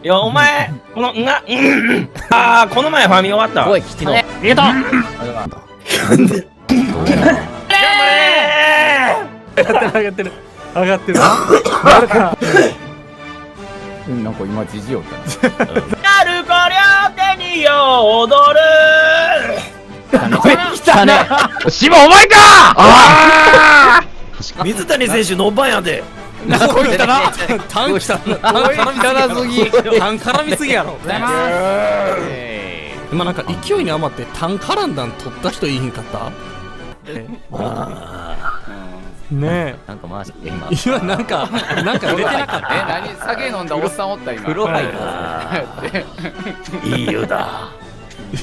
いや、お前、この、あー、この前ファミ終わったわ。声聞きの。ありがとう。頑張れ。上がってる上がってる。なんか今じじよったね。なるこりゃ手に踊る。来たね。芝お前か。ああ。水谷選手の番やで。こいたな。タン絡みすぎ。タン絡みすぎやろ。今なんか勢いに余ってタン絡んだん取った人いいんかった？ねなんか回して今。え。今なんか出てなかった。何酒飲んだおっさんおった今。風呂入った。いい湯だ。